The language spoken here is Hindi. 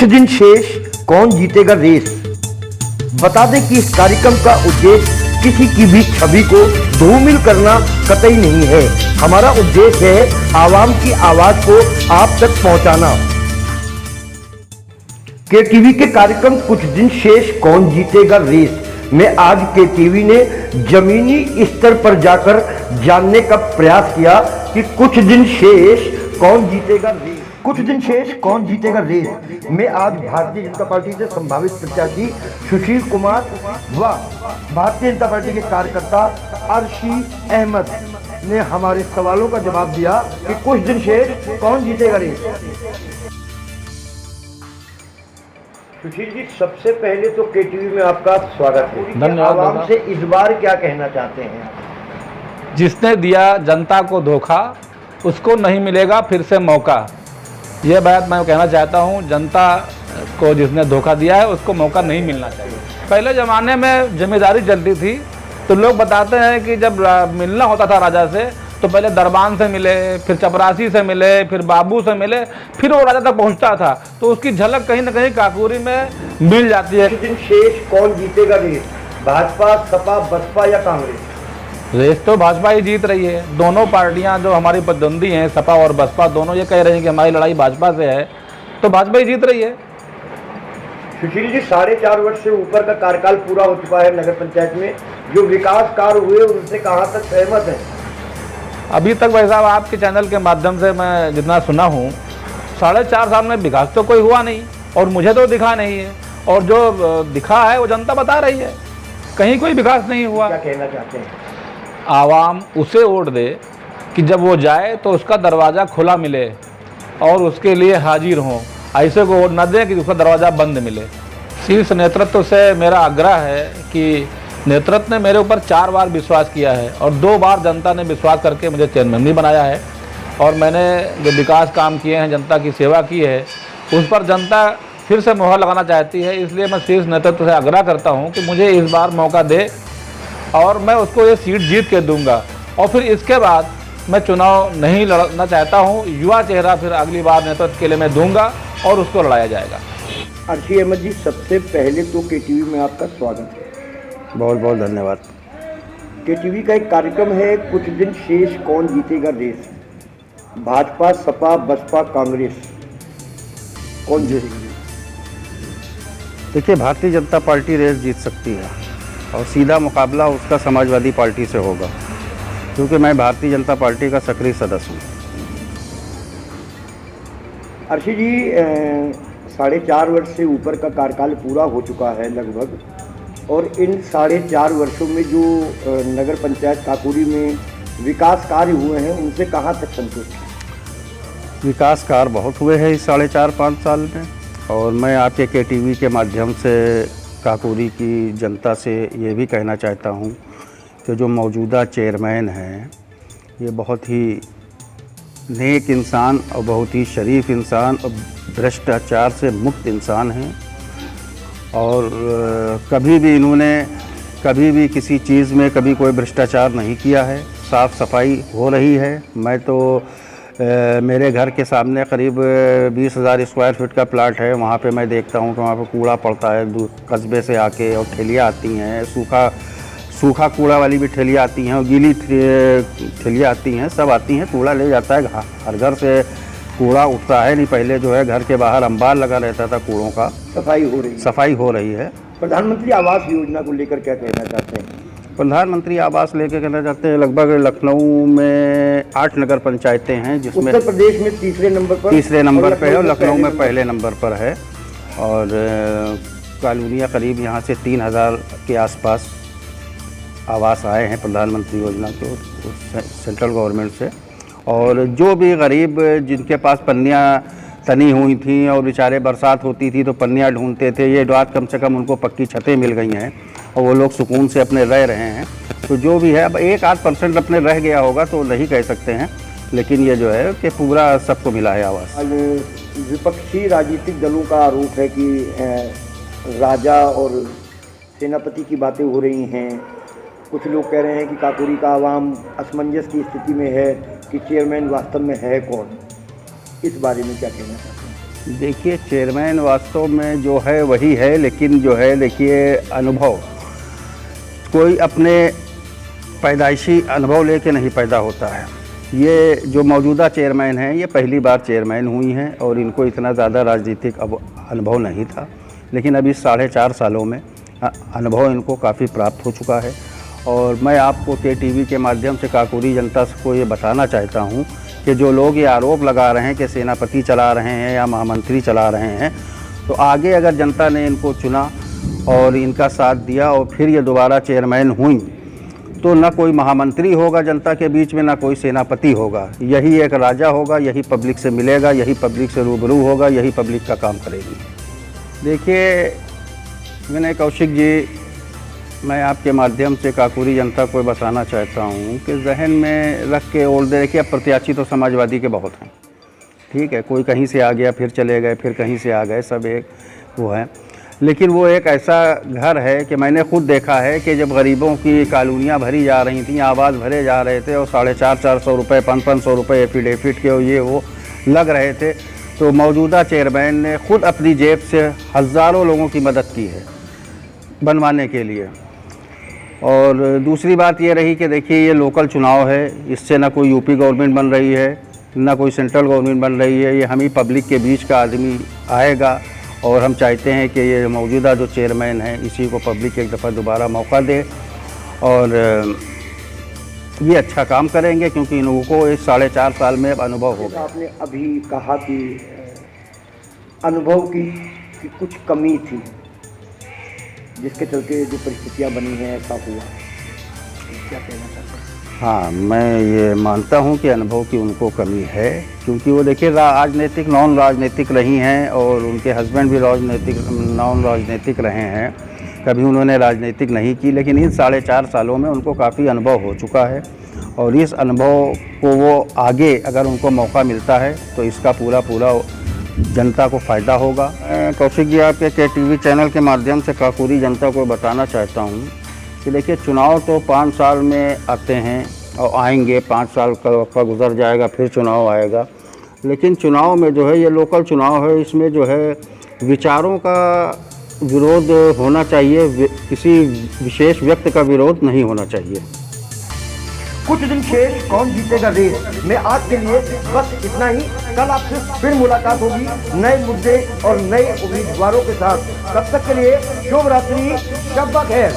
कुछ दिन शेष, कौन जीतेगा रेस। बता दें कि इस कार्यक्रम का उद्देश्य किसी की भी छवि को धूमिल करना कतई नहीं है। हमारा उद्देश्य है आवाम की आवाज को आप तक पहुंचाना। केटीवी के कार्यक्रम कुछ दिन शेष, कौन जीतेगा रेस में आज केटीवी ने जमीनी स्तर पर जाकर जानने का प्रयास किया कि कुछ दिन शेष कौन जीतेगा रेस। कुछ दिन शेष, कौन जीतेगा रेस में आज भारतीय जनता पार्टी से संभावित प्रत्याशी सुशील कुमार व भारतीय जनता पार्टी के कार्यकर्ता अर्शी अहमद ने हमारे सवालों का जवाब दिया कि कुछ दिन शेष, कौन जीतेगा रेस। सुशील जी, सबसे पहले तो केटीवी में आपका स्वागत है। धन्यवाद। आवाम से इस बार क्या कहना चाहते हैं? जिसने दिया जनता को धोखा, उसको नहीं मिलेगा फिर से मौका। ये बात मैं कहना चाहता हूँ, जनता को जिसने धोखा दिया है उसको मौका नहीं मिलना चाहिए। पहले ज़माने में जिम्मेदारी चलती थी तो लोग बताते हैं कि जब मिलना होता था राजा से तो पहले दरबान से मिले, फिर चपरासी से मिले, फिर बाबू से मिले, फिर वो राजा तक पहुंचता था। तो उसकी झलक कहीं ना कहीं काकोरी में मिल जाती है। कुछ दिन शेष, कौन जीतेगा रेस, भाजपा, सपा, बसपा या कांग्रेस? रेस तो भाजपा ही जीत रही है। दोनों पार्टियां जो हमारी प्रतिद्वंदी हैं, सपा और बसपा, दोनों ये कह रहे हैं कि हमारी लड़ाई भाजपा से है, तो भाजपा ही जीत रही है। सुशील जी, 4.5 वर्ष से ऊपर का कार्यकाल पूरा हो चुका है नगर पंचायत में। जो विकास कार्य हुए उनसे कहाँ तक सहमत है? अभी तक भाई साहब आपके चैनल के माध्यम से मैं जितना सुना हूँ, 4.5 साल में विकास तो कोई हुआ नहीं और मुझे तो दिखा नहीं है, और जो दिखा है वो जनता बता रही है, कहीं कोई विकास नहीं हुआ। क्या कहना चाहते हैं? आवाम उसे वोट दे कि जब वो जाए तो उसका दरवाज़ा खुला मिले और उसके लिए हाजिर हों। ऐसे को वोट न दें कि उसका दरवाज़ा बंद मिले। शीर्ष नेतृत्व से मेरा आग्रह है कि नेतृत्व ने मेरे ऊपर 4 बार विश्वास किया है और 2 बार जनता ने विश्वास करके मुझे चेयरमैन भी बनाया है, और मैंने जो विकास काम किए हैं, जनता की सेवा की है, उस पर जनता फिर से मोहर लगाना चाहती है। इसलिए मैं शीर्ष नेतृत्व से आग्रह करता हूँ कि मुझे इस बार मौका दे और मैं उसको ये सीट जीत के दूंगा, और फिर इसके बाद मैं चुनाव नहीं लड़ना चाहता हूँ। युवा चेहरा फिर अगली बार नेतृत्व के लिए मैं दूंगा और उसको लड़ाया जाएगा। अर्शी अहमद जी, सबसे पहले तो केटीवी में आपका स्वागत है। बहुत बहुत धन्यवाद। केटीवी का एक कार्यक्रम है कुछ दिन शेष, कौन जीतेगा रेस, भाजपा, सपा, बसपा, कांग्रेस, कौन जीतेगी? देखिए, भारतीय जनता पार्टी रेस जीत सकती है और सीधा मुकाबला उसका समाजवादी पार्टी से होगा, क्योंकि मैं भारतीय जनता पार्टी का सक्रिय सदस्य हूँ। अर्शी जी, 4.5 वर्ष से ऊपर का कार्यकाल पूरा हो चुका है लगभग, और इन 4.5 वर्षों में जो नगर पंचायत काकोरी में विकास कार्य हुए हैं उनसे कहाँ तक संतुष्ट हैं? विकास कार्य बहुत हुए हैं इस 4.5-5 साल में, और मैं आपके केटीवी के माध्यम से काकोरी की जनता से ये भी कहना चाहता हूँ कि जो मौजूदा चेयरमैन हैं ये बहुत ही नेक इंसान और बहुत ही शरीफ इंसान और भ्रष्टाचार से मुक्त इंसान हैं, और कभी भी इन्होंने कभी भी किसी चीज़ में कभी कोई भ्रष्टाचार नहीं किया है। साफ़ सफाई हो रही है। मैं तो मेरे घर के सामने करीब 20,000 स्क्वायर फीट का प्लाट है, वहाँ पे मैं देखता हूँ कि वहाँ पे कूड़ा पड़ता है कस्बे से आके, और ठेलियाँ आती हैं, सूखा कूड़ा वाली भी ठेलियाँ आती हैं और गीली ठेलियाँ आती हैं, सब आती हैं, कूड़ा ले जाता है। हर घर से कूड़ा उठता है नहीं, पहले जो है घर के बाहर अंबार लगा रहता था कूड़ों का। सफाई हो रही है। प्रधानमंत्री आवास योजना को लेकर क्या कहना चाहते हैं? प्रधानमंत्री आवास लेके कहना चाहते हैं, लगभग लखनऊ में 8 नगर पंचायतें हैं, जिसमें उत्तर प्रदेश में तीसरे नंबर पर है और लखनऊ में पहले नंबर पर है, और कॉलोनियाँ करीब यहाँ से 3,000 के आसपास आवास आए हैं प्रधानमंत्री योजना के सेंट्रल गवर्नमेंट से। और जो भी गरीब जिनके पास पन्नियाँ तनी हुई थी और बेचारे बरसात होती थी तो पन्नियाँ ढूंढते थे, ये बात कम से कम उनको पक्की छतें मिल गई हैं और वो लोग सुकून से अपने रह रहे हैं। तो जो भी है, अब 1-8% अपने रह गया होगा तो नहीं कह सकते हैं, लेकिन ये जो है कि पूरा सबको मिला है आवास। विपक्षी राजनीतिक दलों का आरोप है कि राजा और सेनापति की बातें हो रही हैं। कुछ लोग कह रहे हैं कि काकोरी का आवाम असमंजस की स्थिति में है कि चेयरमैन वास्तव में है कौन। इस बारे में क्या कहना चाहते हैं? देखिए, चेयरमैन वास्तव में जो है वही है, लेकिन जो है देखिए अनुभव, कोई अपने पैदाइशी अनुभव लेके नहीं पैदा होता है। ये जो मौजूदा चेयरमैन हैं ये पहली बार चेयरमैन हुई हैं और इनको इतना ज़्यादा राजनीतिक अनुभव नहीं था, लेकिन अभी 4.5 सालों में अनुभव इनको काफ़ी प्राप्त हो चुका है। और मैं आपको KTV के माध्यम से काकोरी जनता को ये बताना चाहता हूँ कि जो लोग ये आरोप लगा रहे हैं कि सेनापति चला रहे हैं या महामंत्री चला रहे हैं, तो आगे अगर जनता ने इनको चुना और इनका साथ दिया और फिर ये दोबारा चेयरमैन हुई, तो ना कोई महामंत्री होगा जनता के बीच में, ना कोई सेनापति होगा। यही एक राजा होगा, यही पब्लिक से मिलेगा, यही पब्लिक से रूबरू होगा, यही पब्लिक का काम करेगी। देखिए विनय कौशिक जी, मैं आपके माध्यम से काकोरी जनता को बताना चाहता हूँ कि जहन में रख के और देखिए, अब प्रत्याशी तो समाजवादी के बहुत हैं, ठीक है, कोई कहीं से आ गया फिर चले गए, फिर कहीं से आ गए, सब एक वो है। लेकिन वो एक ऐसा घर है कि मैंने खुद देखा है कि जब गरीबों की कॉलोनियाँ भरी जा रही थी, आवाज़ भरे जा रहे थे और 450 रुपये 500 रुपये एफिडेविट के ये वो लग रहे थे, तो मौजूदा चेयरमैन ने खुद अपनी जेब से हज़ारों लोगों की मदद की है बनवाने के लिए। और दूसरी बात ये रही कि देखिए ये लोकल चुनाव है, इससे ना कोई यूपी गवर्नमेंट बन रही है, ना कोई सेंट्रल गवर्नमेंट बन रही है, ये हम ही पब्लिक के बीच का आदमी आएगा और हम चाहते हैं कि ये मौजूदा जो चेयरमैन है इसी को पब्लिक एक दफ़ा दोबारा मौका दे और ये अच्छा काम करेंगे, क्योंकि इन लोगों को इस 4.5 साल में अब अनुभव होगा। आपने अभी कहा कि अनुभव की कुछ कमी थी, जिसके चलते जो परिस्थितियाँ बनी हैं ऐसा हुआ, क्या कहना चाहते हैं? हाँ, मैं ये मानता हूँ कि अनुभव की उनको कमी है, क्योंकि वो देखिए राजनीतिक नॉन राजनीतिक रही हैं और उनके हस्बैंड भी नॉन राजनीतिक रहे हैं, कभी उन्होंने राजनीतिक नहीं की, लेकिन इन 4.5 सालों में उनको काफ़ी अनुभव हो चुका है और इस अनुभव को वो आगे अगर उनको मौका मिलता है तो इसका पूरा जनता को फ़ायदा होगा। कौशिक जी, आपके KTV चैनल के माध्यम से काकोरी जनता को बताना चाहता हूँ कि देखिए चुनाव तो 5 साल में आते हैं और आएंगे, 5 साल का वक्त गुजर जाएगा, फिर चुनाव आएगा, लेकिन चुनाव में जो है ये लोकल चुनाव है, इसमें जो है विचारों का विरोध होना चाहिए, किसी विशेष व्यक्ति का विरोध नहीं होना चाहिए। कुछ दिन शेष, कौन जीतेगा रेस में आज के लिए बस इतना ही। कल आपसे फिर मुलाकात होगी नए मुद्दे और नए उम्मीदवारों के साथ। तब तक के लिए शुभ रात्रि, शब बखैर।